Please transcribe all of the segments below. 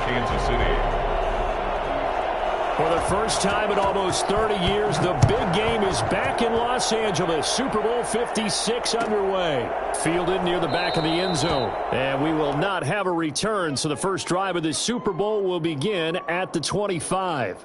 Kansas City. For the first time in almost 30 years, the big game is back in Los Angeles. Super Bowl 56 underway. Fielded near the back of the end zone. And we will not have a return, so the first drive of the Super Bowl will begin at the 25.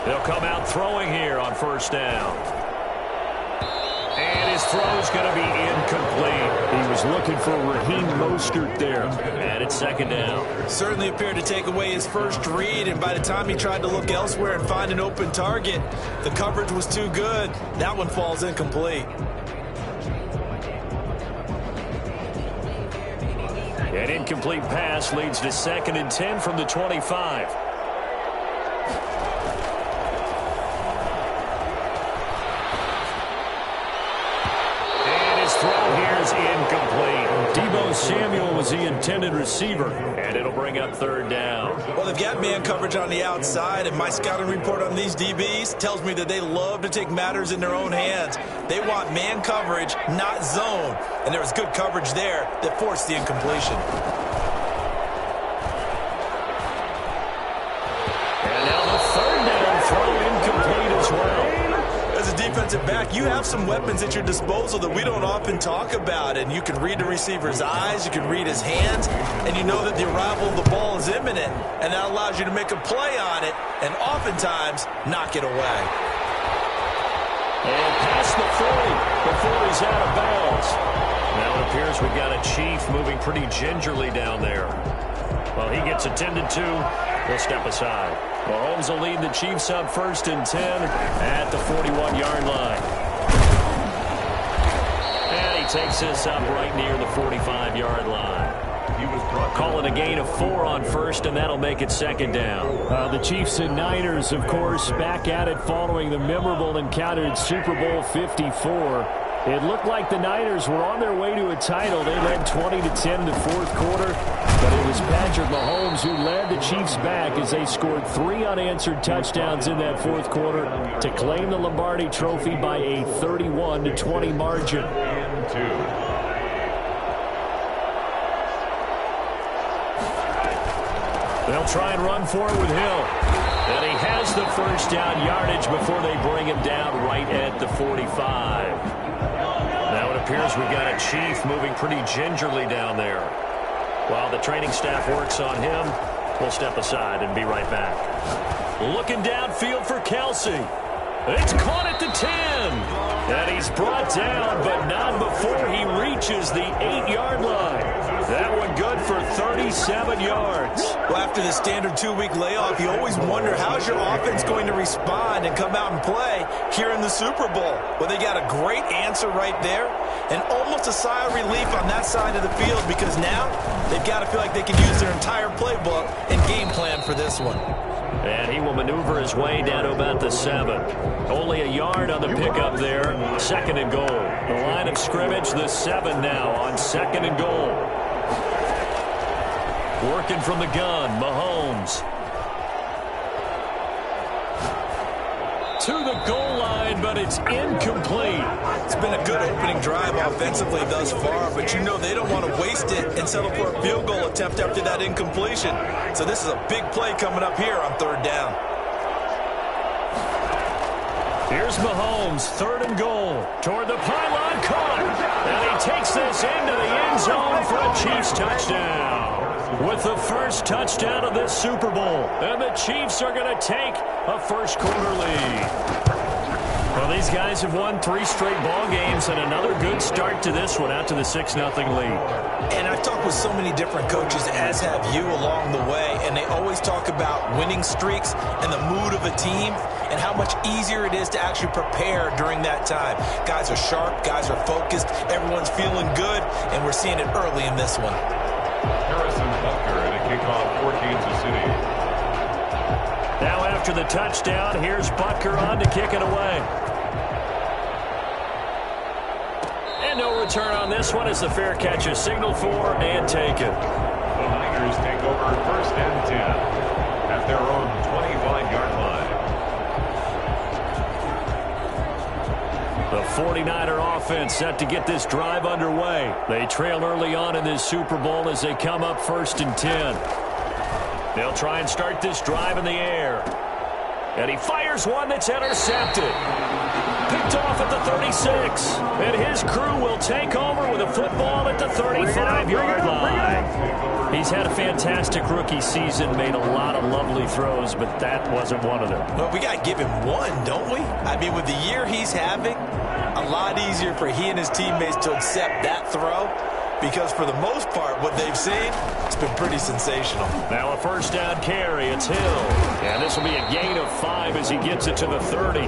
They'll come out throwing here on first down. And his throw's going to be incomplete. He was looking for Raheem Mostert there. And it's second down. Certainly appeared to take away his first read, and by the time he tried to look elsewhere and find an open target, the coverage was too good. That one falls incomplete. An incomplete pass leads to 2nd and 10 from the 25. Throw here is incomplete. Deebo Samuel was the intended receiver, and it'll bring up 3rd down. Well, they've got man coverage on the outside, and my scouting report on these DBs tells me that they love to take matters in their own hands. They want man coverage, not zone, and there was good coverage there that forced the incompletion. And now the 3rd down throw incomplete as well. As a defensive back, you have some weapons at your disposal that we don't often talk about, and you can read the receiver's eyes, you can read his hands, and you know that the arrival of the ball is imminent, and that allows you to make a play on it and oftentimes knock it away. And past the 40 before he's out of bounds. Now it appears we've got a Chief moving pretty gingerly down there. Well, he gets attended to. He'll step aside. Mahomes will lead the Chiefs up 1st and 10 at the 41-yard line. And he takes this up right near the 45-yard line. Call it a gain of 4 on 1st, and that'll make it 2nd down. The Chiefs and Niners, of course, back at it following the memorable encounter in Super Bowl 54. It looked like the Niners were on their way to a title. They led 20-10 in the 4th quarter, but it was Patrick Mahomes who led the Chiefs back as they scored 3 unanswered touchdowns in that 4th quarter to claim the Lombardi Trophy by a 31-20 margin. They'll try and run for it with Hill. And he has the first down yardage before they bring him down right at the 45. Now it appears we've got a Chief moving pretty gingerly down there. While the training staff works on him, we'll step aside and be right back. Looking downfield for Kelsey. It's caught at the 10. And he's brought down, but not before he reaches the 8-yard line. That one good for 37 yards. Well, after the standard 2-week layoff, you always wonder how's your offense going to respond and come out and play here in the Super Bowl. Well, they got a great answer right there and almost a sigh of relief on that side of the field because now they've got to feel like they can use their entire playbook and game plan for this one. And he will maneuver his way down to about the 7. Only a yard on the pickup there. 2nd and goal. The line of scrimmage, the 7 now on 2nd and goal. Working from the gun, Mahomes. To the goal line, but it's incomplete. It's been a good opening drive offensively thus far, but you know they don't want to waste it and settle for a field goal attempt after that incompletion. So this is a big play coming up here on 3rd down. Here's Mahomes, 3rd and goal. Toward the pylon, caught. And he takes this into the end zone for a Chiefs touchdown. With the first touchdown of this Super Bowl. And the Chiefs are going to take a first quarter lead. Well, these guys have won 3 straight ball games and another good start to this one out to the 6-0 lead. And I've talked with so many different coaches, as have you along the way, and they always talk about winning streaks and the mood of a team and how much easier it is to actually prepare during that time. Guys are sharp, guys are focused, everyone's feeling good, and we're seeing it early in this one. Harrison Butker at a kickoff for Kansas City. Now after the touchdown, here's Butker on to kick it away. And no return on this one as the fair catch is signaled for and taken. The Niners take over 1st and 10 at their own 25-yard line. The 49er offense set to get this drive underway. They trail early on in this Super Bowl as they come up 1st and 10. They'll try and start this drive in the air. And he fires one that's intercepted. Picked off at the 36. And his crew will take over with a football at the 35-yard line. He's had a fantastic rookie season, made a lot of lovely throws, but that wasn't one of them. Well, we got to give him one, don't we? I mean, with the year he's having, a lot easier for he and his teammates to accept that throw, because for the most part, what they've seen, it's been pretty sensational. Now a 1st down carry. It's Hill. And this will be a gain of 5 as he gets it to the 30.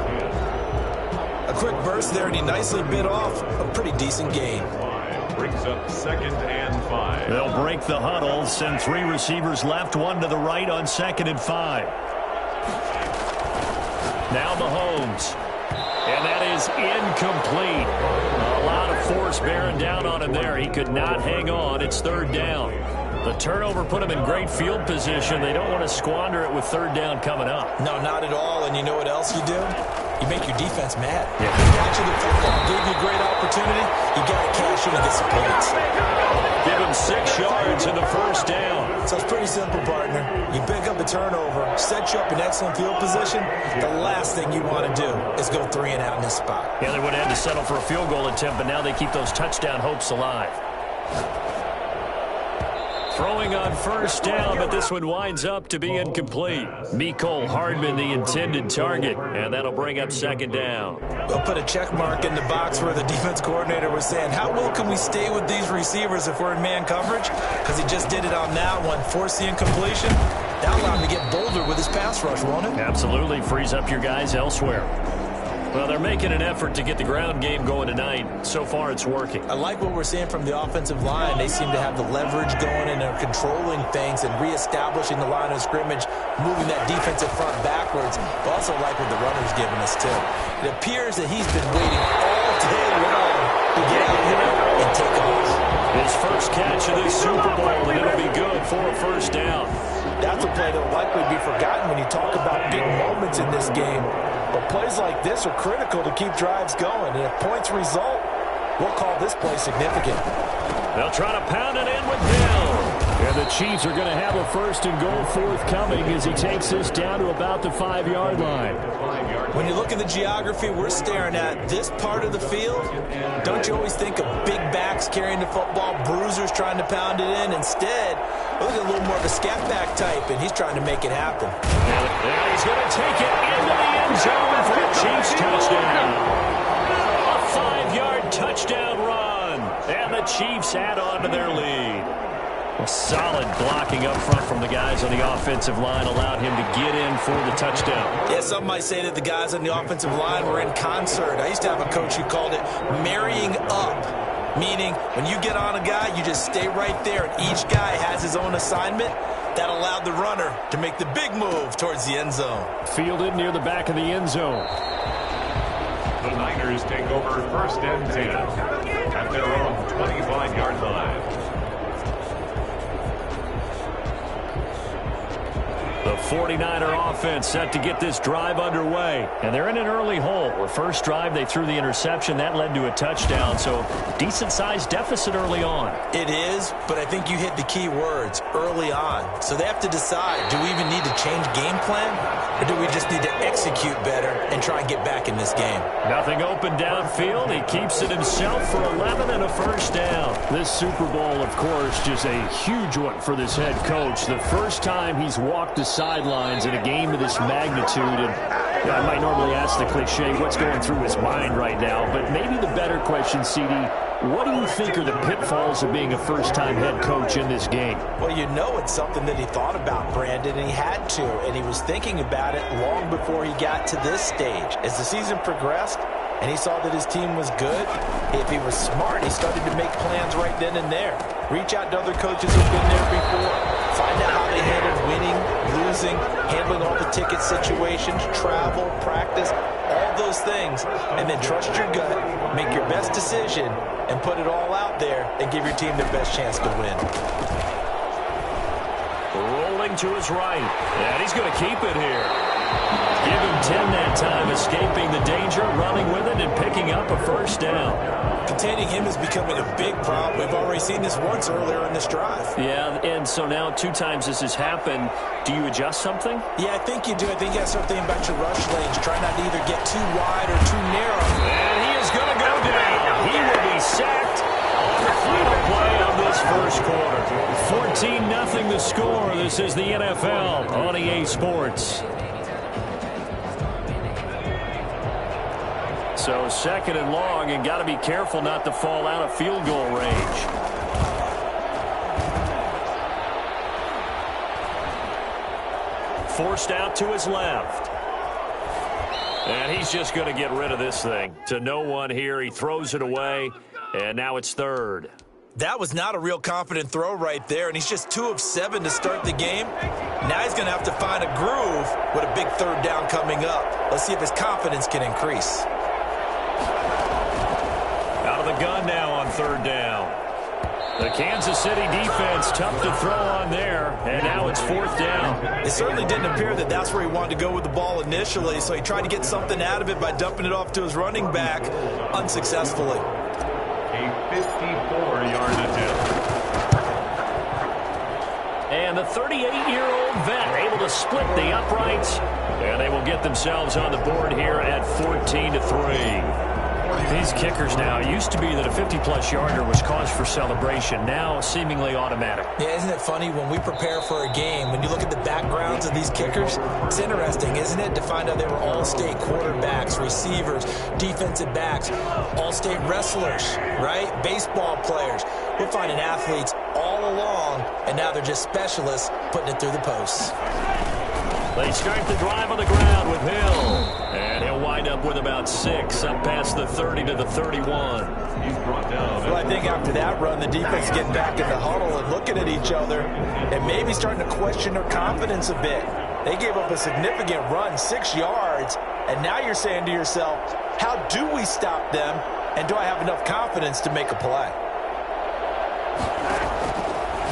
A quick burst there, and he nicely bit off a pretty decent gain. Brings up 2nd and 5. They'll break the huddle, send 3 receivers left, 1 to the right on 2nd and 5. Now Mahomes. And that is incomplete. A lot of force bearing down on him there. He could not hang on. It's 3rd down. The turnover put him in great field position. They don't want to squander it with 3rd down coming up. No, not at all. And you know what else you do? You make your defense mad. Yeah. Got you the football, gave you a great opportunity. You got to cash in and get some points. Give him 6 yards in the 1st down. So it's pretty simple, partner. You pick up a turnover, set you up in excellent field position. The last thing you want to do is go 3 and out in this spot. Yeah, they would have had to settle for a field goal attempt, but now they keep those touchdown hopes alive. Throwing on 1st down, but this one winds up to be incomplete. Mecole Hardman, the intended target, and that'll bring up 2nd down. We'll put a check mark in the box where the defense coordinator was saying, how well can we stay with these receivers if we're in man coverage? Because he just did it on that one, force the incompletion. That allowed him to get bolder with his pass rush, won't it? Absolutely, frees up your guys elsewhere. Well, they're making an effort to get the ground game going tonight. So far, it's working. I like what we're seeing from the offensive line. They seem to have the leverage going, and they're controlling things and reestablishing the line of scrimmage, moving that defensive front backwards. But also like what the runner's giving us, too. It appears that he's been waiting all day long to get out here and take off. His first catch of this Super Bowl, and it'll be good for a 1st down. That's a play that will likely be forgotten when you talk about big moments in this game. But plays like this are critical to keep drives going. And if points result, we'll call this play significant. They'll try to pound it in with Hill. And the Chiefs are going to have a 1st and goal forthcoming as he takes this down to about the 5-yard line. When you look at the geography, we're staring at this part of the field. Don't you always think of big backs carrying the football, bruisers trying to pound it in? Instead, look at a little more of a scat back type, and he's trying to make it happen. And he's going to take it into the end zone for a Chiefs touchdown. A 5-yard touchdown run. And the Chiefs add on to their lead. A solid blocking up front from the guys on the offensive line allowed him to get in for the touchdown. Yeah, some might say that the guys on the offensive line were in concert. I used to have a coach who called it marrying up, meaning when you get on a guy, you just stay right there, and each guy has his own assignment. That allowed the runner to make the big move towards the end zone. Fielded near the back of the end zone. The Niners take over 1st and 10 at their own 25-yard line. The 49er offense set to get this drive underway. And they're in an early hole. The first drive, they threw the interception. That led to a touchdown. So decent-sized deficit early on. It is, but I think you hit the key words, early on. So they have to decide, do we even need to change game plan? Or do we just need to execute better and try and get back in this game? Nothing open downfield. He keeps it himself for 11 and a 1st down. This Super Bowl, of course, just a huge one for this head coach. The first time he's walked the sidelines in a game of this magnitude. And I might normally ask the cliche, what's going through his mind right now? But maybe the better question, CD, what do you think are the pitfalls of being a first-time head coach in this game? Well, you know it's something that he thought about, Brandon, and he had to. And he was thinking about it long before he got to this stage. As the season progressed, and he saw that his team was good, if he was smart, he started to make plans right then and there. Reach out to other coaches who've been there before. Find out how they handled winning, losing, handling all the ticket situations, travel, practice, all those things. And then trust your gut, make your best decision, and put it all out there and give your team the best chance to win. Rolling to his right, and he's going to keep it here. Give him 10 that time, escaping the danger, running with it, and picking up a first down. Containing him is becoming a big problem. We've already seen this once earlier in this drive. Yeah, and so now 2 times this has happened. Do you adjust something? Yeah, I think you do. I think you got to start thinking about your rush lanes. Try not to either get too wide or too narrow. And he is going to go down. He will be sacked on the final play of this first quarter. 14-0 the score. This is the NFL on EA Sports. So 2nd and long, and got to be careful not to fall out of field goal range. Forced out to his left. And he's just going to get rid of this thing. To no one here. He throws it away, and now it's 3rd. That was not a real confident throw right there, and he's just 2 of 7 to start the game. Now he's going to have to find a groove with a big 3rd down coming up. Let's see if his confidence can increase. Out of the gun now on 3rd down. The Kansas City defense tough to throw on there, and now it's 4th down. It certainly didn't appear that that's where he wanted to go with the ball initially, so he tried to get something out of it by dumping it off to his running back unsuccessfully. A 54-yard attempt. And the 38-year-old vet able to split the uprights, and they will get themselves on the board here at 14-3. These kickers now, it used to be that a 50-plus yarder was cause for celebration. Now, seemingly automatic. Yeah, isn't it funny when we prepare for a game, when you look at the backgrounds of these kickers, it's interesting, isn't it, to find out they were all-state quarterbacks, receivers, defensive backs, all-state wrestlers, right? Baseball players. We're finding athletes all along, and now they're just specialists putting it through the posts. They start the drive on the ground with Hill. And he'll wind up with about 6 up past the 30 to the 31. He's brought down. Well, I think after that run, the defense is getting back in the huddle and looking at each other and maybe starting to question their confidence a bit. They gave up a significant run, 6 yards, and now you're saying to yourself, how do we stop them, and do I have enough confidence to make a play?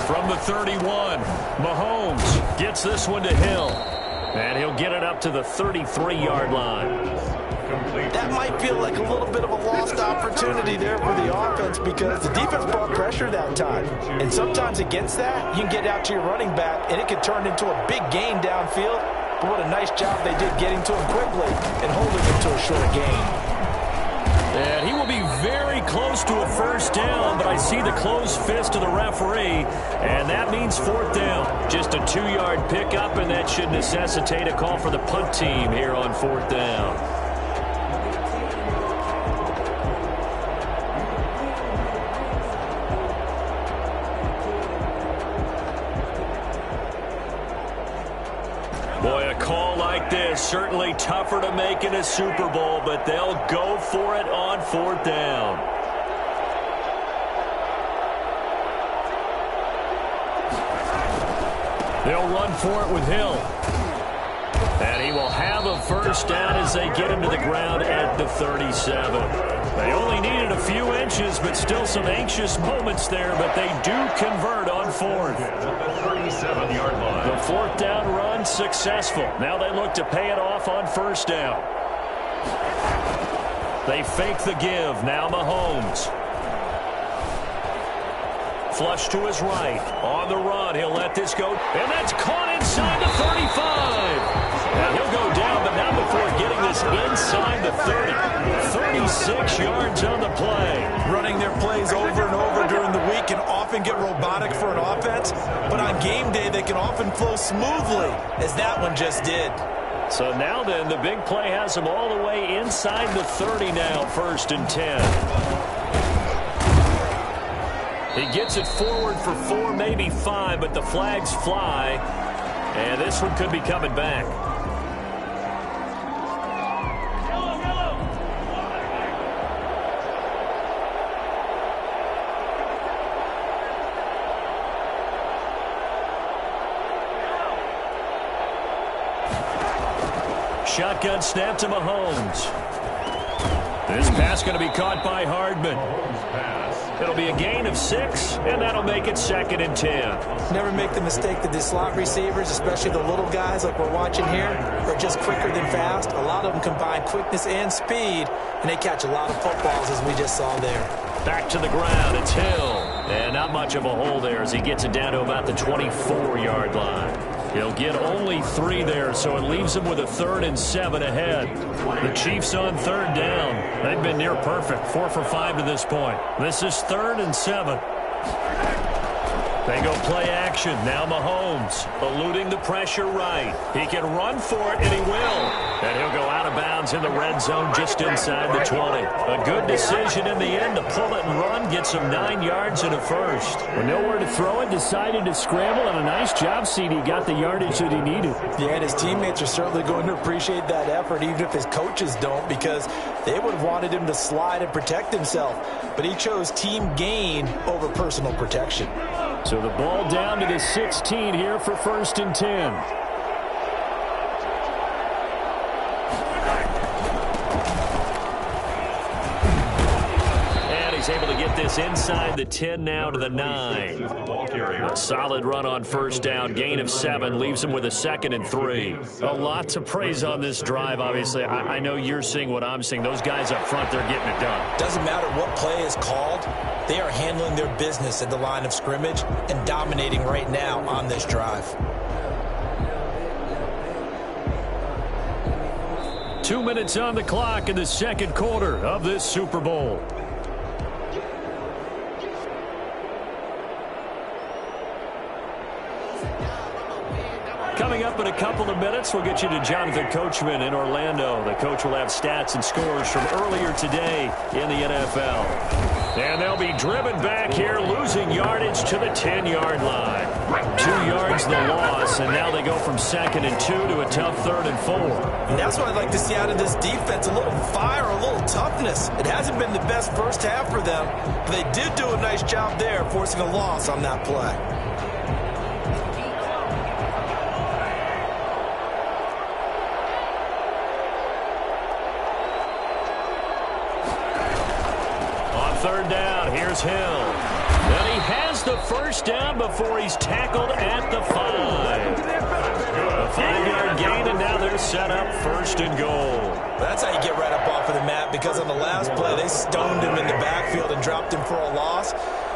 From the 31, Mahomes gets this one to Hill. And he'll get it up to the 33-yard line. That might feel like a little bit of a lost opportunity there for the offense because the defense brought pressure that time. And sometimes against that, you can get out to your running back, and it can turn into a big gain downfield. But what a nice job they did getting to him quickly and holding him to a short gain. And he will be very close to a first down, but I see the closed fist of the referee, and that means 4th down. Just a 2-yard pickup, and that should necessitate a call for the punt team here on 4th down. Boy, a call like this, certainly tougher to make in a Super Bowl, but they'll go for it on 4th down. They'll run for it with Hill. And he will have a first down as they get him to the ground at the 37. They only needed a few inches, but still some anxious moments there, but they do convert on 4th. At the 37-yard line. The 4th down run successful. Now they look to pay it off on 1st down. They fake the give. Now Mahomes. Flush to his right. On the run. He'll let this go. And that's caught inside the 35. And he'll go down, but not before getting this inside the 30. 36 yards on the play. Running their plays over and over during the week can often get robotic for an offense, but on game day they can often flow smoothly, as that one just did. So now then, the big play has him all the way inside the 30 now, 1st and 10. He gets it forward for 4, maybe 5, but the flags fly, and this one could be coming back. Shotgun snap to Mahomes. This pass going to be caught by Hardman. It'll be a gain of 6, and that'll make it 2nd and 10. Never make the mistake that the slot receivers, especially the little guys like we're watching here, are just quicker than fast. A lot of them combine quickness and speed, and they catch a lot of footballs, as we just saw there. Back to the ground, it's Hill. And not much of a hole there as he gets it down to about the 24-yard line. He'll get only 3 there, so it leaves him with a 3rd and 7 ahead. The Chiefs on 3rd down. They've been near perfect, 4 for 5 to this point. This is 3rd and 7. They go play action. Now Mahomes eluding the pressure right. He can run for it, and he will. And he'll go out of bounds in the red zone just inside the 20. A good decision in the end to pull it and run, get some 9 yards and a first. With nowhere to throw it, decided to scramble, and a nice job, CD. Got the yardage that he needed. Yeah, and his teammates are certainly going to appreciate that effort, even if his coaches don't, because they would have wanted him to slide and protect himself. But he chose team gain over personal protection. So the ball down to the 16 here for 1st and 10. And he's able to get this inside the 10 now to the 9. A solid run on 1st down. Gain of 7 leaves him with a 2nd and 3. A lot to praise on this drive, obviously. I know you're seeing what I'm seeing. Those guys up front, they're getting it done. Doesn't matter what play is called. They are handling their business at the line of scrimmage and dominating right now on this drive. 2 minutes on the clock in the 2nd quarter of this Super Bowl. Coming up in a couple of minutes, we'll get you to Jonathan Coachman in Orlando. The coach will have stats and scores from earlier today in the NFL. And they'll be driven back here, losing yardage to the 10-yard line. 2 yards the loss, and now they go from 2nd and 2 to a tough 3rd and 4. And that's what I'd like to see out of this defense, a little fire, a little toughness. It hasn't been the best first half for them, but they did do a nice job there, forcing a loss on that play. Third down, here's Hill. And he has the first down before he's tackled at the 5. A 5-yard gain, and now they're set up 1st and goal. That's how you get right up off of the mat, because on the last play, they stoned him in the backfield and dropped him for a loss.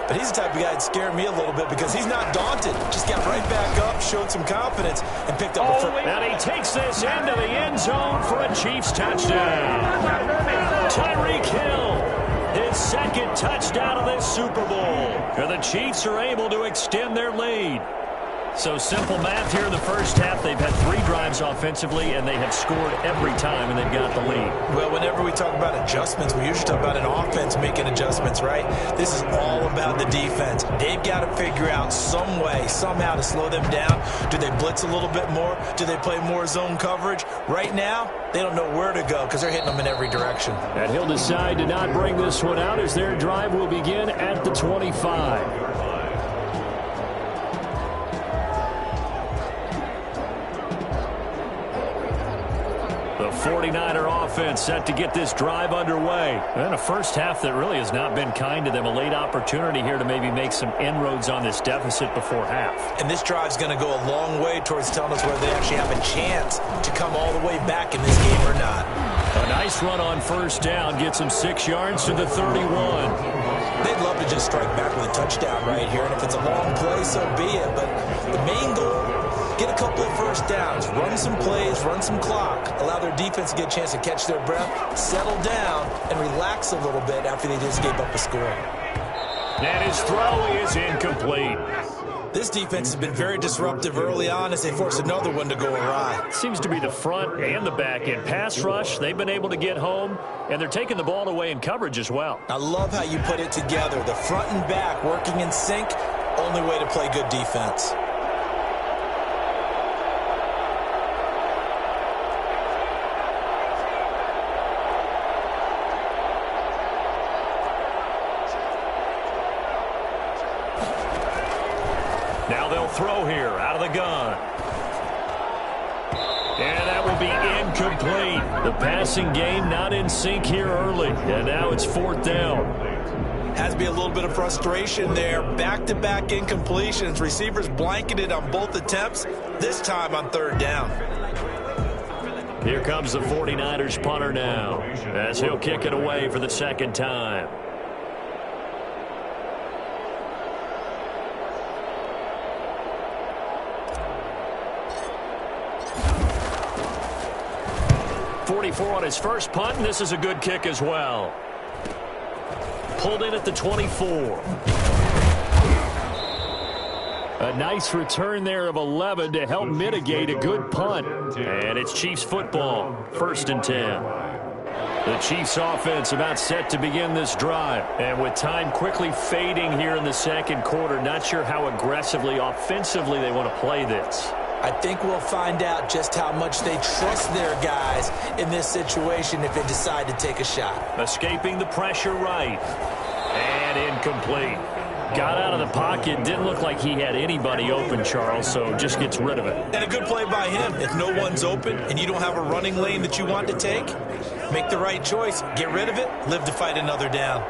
But he's the type of guy that scared me a little bit because he's not daunted. Just got right back up, showed some confidence, and picked up a first. And he takes this into the end zone for a Chiefs touchdown. Tyreek Hill. His 2nd touchdown of this Super Bowl. And the Chiefs are able to extend their lead. So simple math here in the first half. They've had 3 drives offensively, and they have scored every time, and they've got the lead. Well, whenever we talk about adjustments, we usually talk about an offense making adjustments, right? This is all about the defense. They've got to figure out some way, somehow to slow them down. Do they blitz a little bit more? Do they play more zone coverage? Right now, they don't know where to go because they're hitting them in every direction. And he'll decide to not bring this one out as their drive will begin at the 25. The 49er offense set to get this drive underway. And a first half that really has not been kind to them. A late opportunity here to maybe make some inroads on this deficit before half. And this drive's going to go a long way towards telling us whether they actually have a chance to come all the way back in this game or not. A nice run on 1st down gets him 6 yards to the 31. They'd love to just strike back with a touchdown right here. And if it's a long play, so be it. But the main goal, get a couple of first downs, run some plays, run some clock, allow their defense to get a chance to catch their breath, settle down, and relax a little bit after they just gave up a score. And his throw is incomplete. This defense has been very disruptive early on as they force another one to go awry. Seems to be the front and the back end. Pass rush, they've been able to get home, and they're taking the ball away in coverage as well. I love how you put it together. The front and back working in sync, only way to play good defense. Now they'll throw here out of the gun. And that will be incomplete. The passing game not in sync here early. And now it's 4th down. Has to be a little bit of frustration there. Back-to-back incompletions. Receivers blanketed on both attempts, this time on 3rd down. Here comes the 49ers punter now, as he'll kick it away for the 2nd time. .44 on his first punt, and this is a good kick as well. Pulled in at the 24. A nice return there of 11 to help mitigate a good punt. And it's Chiefs football, 1st and 10. The Chiefs offense about set to begin this drive. And with time quickly fading here in the 2nd quarter, not sure how aggressively, offensively they want to play this. I think we'll find out just how much they trust their guys in this situation if they decide to take a shot. Escaping the pressure right. And incomplete. Got out of the pocket. Didn't look like he had anybody open, Charles, so just gets rid of it. And a good play by him. If no one's open and you don't have a running lane that you want to take, make the right choice. Get rid of it. Live to fight another down.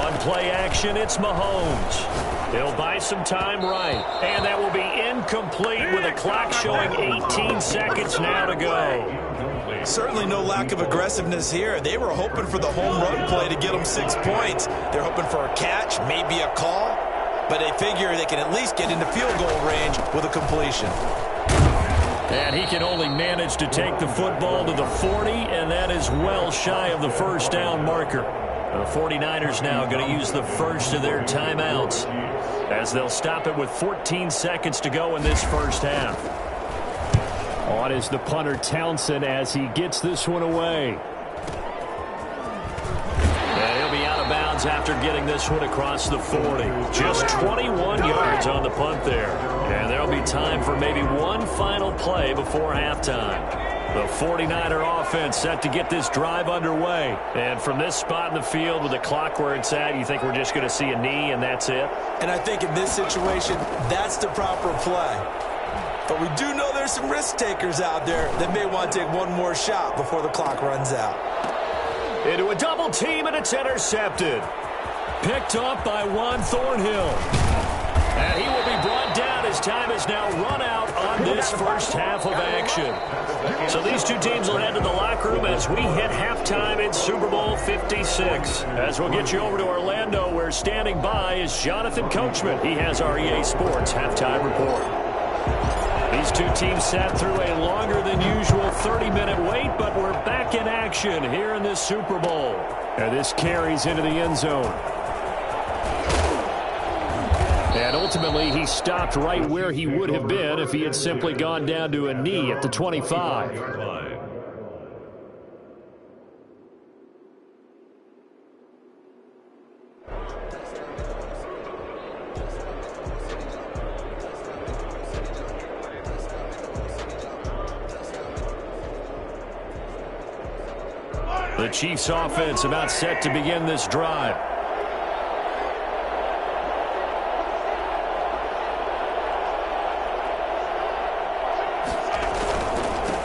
On play action, it's Mahomes. He'll buy some time right. And that will be incomplete with a clock showing 18 seconds now to go. Certainly no lack of aggressiveness here. They were hoping for the home run play to get them 6 points. They're hoping for a catch, maybe a call, but they figure they can at least get into field goal range with a completion. And he can only manage to take the football to the 40, and that is well shy of the 1st down marker. The 49ers now going to use the first of their timeouts as they'll stop it with 14 seconds to go in this 1st half. On is the punter Townsend as he gets this one away. And he'll be out of bounds after getting this one across the 40. Just 21 yards on the punt there. And there'll be time for maybe one final play before halftime. The 49er offense set to get this drive underway. And from this spot in the field with the clock where it's at, you think we're just going to see a knee and that's it? And I think in this situation, that's the proper play. But we do know there's some risk takers out there that may want to take one more shot before the clock runs out. Into a double team, and it's intercepted. Picked up by Juan Thornhill. And he will be brought down as time is now run out on this 1st half of action. So these two teams will head to the locker room as we hit halftime in Super Bowl 56. As we'll get you over to Orlando, where standing by is Jonathan Coachman. He has our EA Sports halftime report. These two teams sat through a longer than usual 30-minute wait, but we're back in action here in this Super Bowl. And this carries into the end zone. And ultimately, he stopped right where he would have been if he had simply gone down to a knee at the 25. The Chiefs offense about set to begin this drive.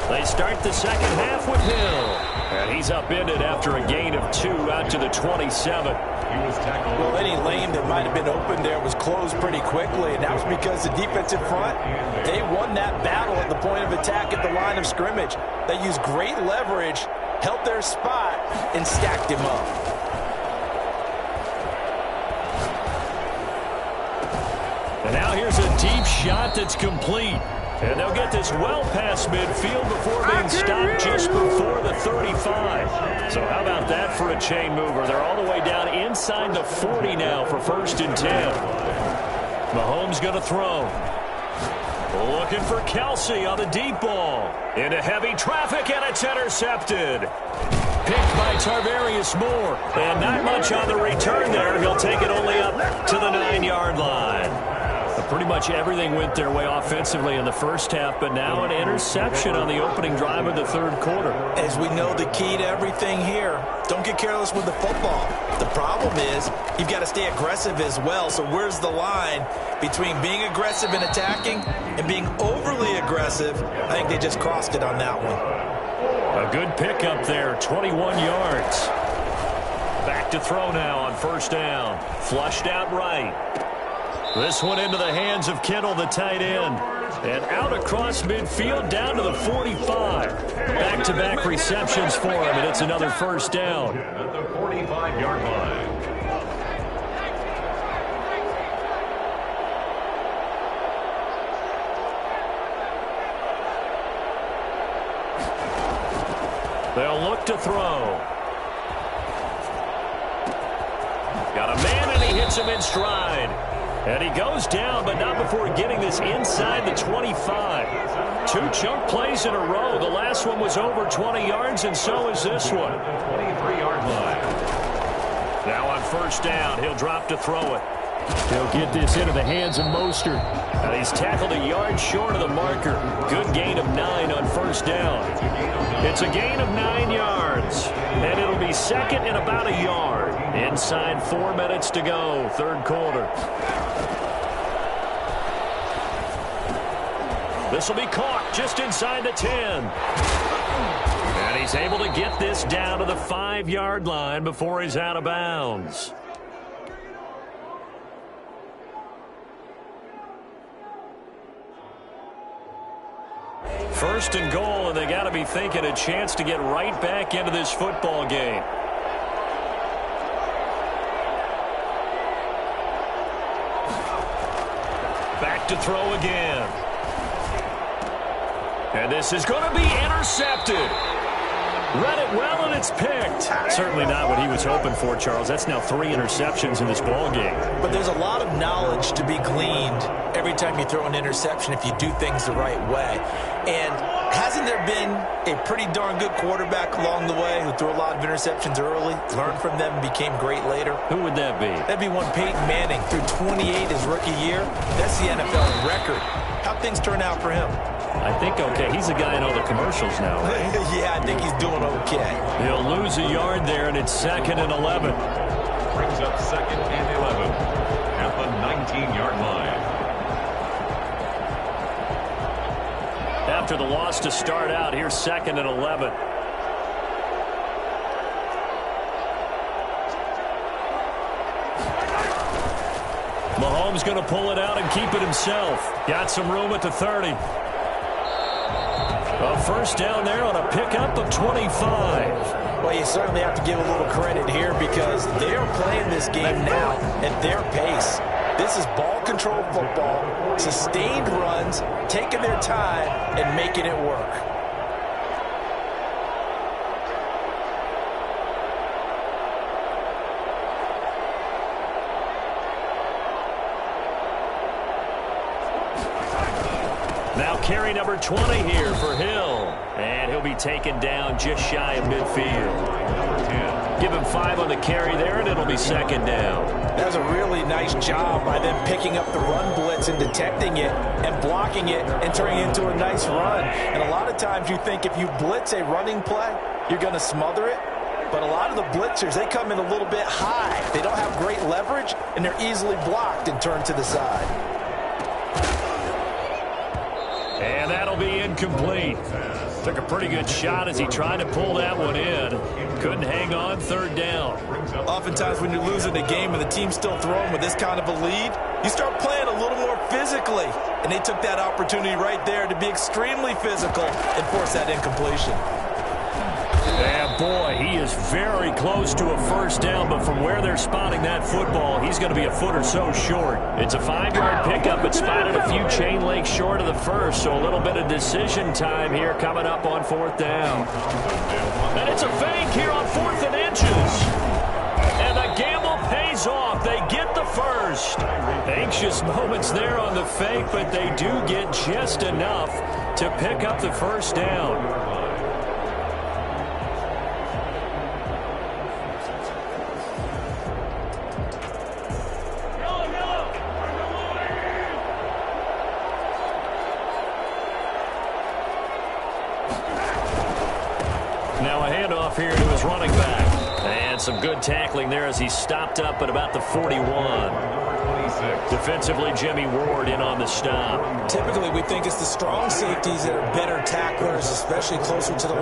They start the 2nd half with Hill. And he's upended after a gain of 2 out to the 27. Well, any lane that might have been open there was closed pretty quickly, and that was because the defensive front, they won that battle at the point of attack at the line of scrimmage. They used great leverage, held their spot, and stacked him up. And now here's a deep shot that's complete. And they'll get this well past midfield before being stopped just before the 35. So how about that for a chain mover? They're all the way down inside the 40 now for 1st and 10. Mahomes going to throw. Looking for Kelsey on the deep ball. Into heavy traffic, and it's intercepted. Picked by Tarvarius Moore. And not much on the return there. He'll take it only up to the 9-yard line. A Pretty much everything went their way offensively in the first half, but now an interception on the opening drive of the third quarter. As we know, the key to everything here, don't get careless with the football. The problem is you've got to stay aggressive as well. So where's the line between being aggressive and attacking and being overly aggressive? I think they just crossed it on that one. A good pickup there, 21 yards. Back to throw now on first down. Flushed out right. This one into the hands of Kittle, the tight end. And out across midfield down to the 45. Back-to-back receptions for him, and it's another first down. At the 45-yard line. They'll look to throw. Got a man, and he hits him in stride. And he goes down, but not before getting this inside the 25. Two chunk plays in a row. The last one was over 20 yards, and so is this one. 23-yard line. Now on first down, he'll drop to throw it. He'll get this into the hands of Mostert. And he's tackled a yard short of the marker. Good gain of 9 on first down. It's a gain of 9 yards. And it'll be second and about a yard. Inside 4 minutes to go, third quarter. This will be caught just inside the 10. And he's able to get this down to the 5-yard line before he's out of bounds. First and goal, and they got to be thinking a chance to get right back into this football game. Back to throw again. And this is going to be intercepted. Read it well, and it's picked. Certainly not what he was hoping for, Charles. That's now 3 interceptions in this ball game. But there's a lot of knowledge to be gleaned every time you throw an interception if you do things the right way. And hasn't there been a pretty darn good quarterback along the way who threw a lot of interceptions early, learned from them, and became great later? Who would that be? That'd be one Peyton Manning. Threw 28 his rookie year. That's the NFL record. How'd things turn out for him? I think okay. He's the guy in all the commercials now, right? Yeah, I think he's doing okay. He'll lose a yard there, and it's second and 11. Brings up second and 11 at the 19-yard line. After the loss to start out, here's second and 11. Mahomes going to pull it out and keep it himself. Got some room at the 30. A first down there on a pickup of 25. Well, you certainly have to give a little credit here because they are playing this game now at their pace. This is ball control football, sustained runs, taking their time and making it work. Now carry number 20 here for Hill. And he'll be taken down just shy of midfield. Give him 5 on the carry there, and it'll be second down. That was a really nice job by them picking up the run blitz and detecting it and blocking it and turning it into a nice run. And a lot of times you think if you blitz a running play, you're going to smother it. But a lot of the blitzers, they come in a little bit high. They don't have great leverage, and they're easily blocked and turned to the side. And that'll be incomplete. Took a pretty good shot as he tried to pull that one in. Couldn't hang on, third down. Oftentimes when you're losing a game and the team's still throwing with this kind of a lead, you start playing a little more physically. And they took that opportunity right there to be extremely physical and force that incompletion. Yeah, boy, he is very close to a first down, but from where they're spotting that football, he's going to be a foot or so short. It's a 5-yard pickup, but spotted a few chain lengths short of the first, so a little bit of decision time here coming up on fourth down. And it's a fake here on 4th and inches. And the gamble pays off. They get the first. Anxious moments there on the fake, but they do get just enough to pick up the first down. Now a handoff here to his running back. And some good tackling there as he stopped up at about the 41. Defensively, Jimmy Ward in on the stop. Typically, we think it's the strong safeties that are better tacklers, especially closer to the line.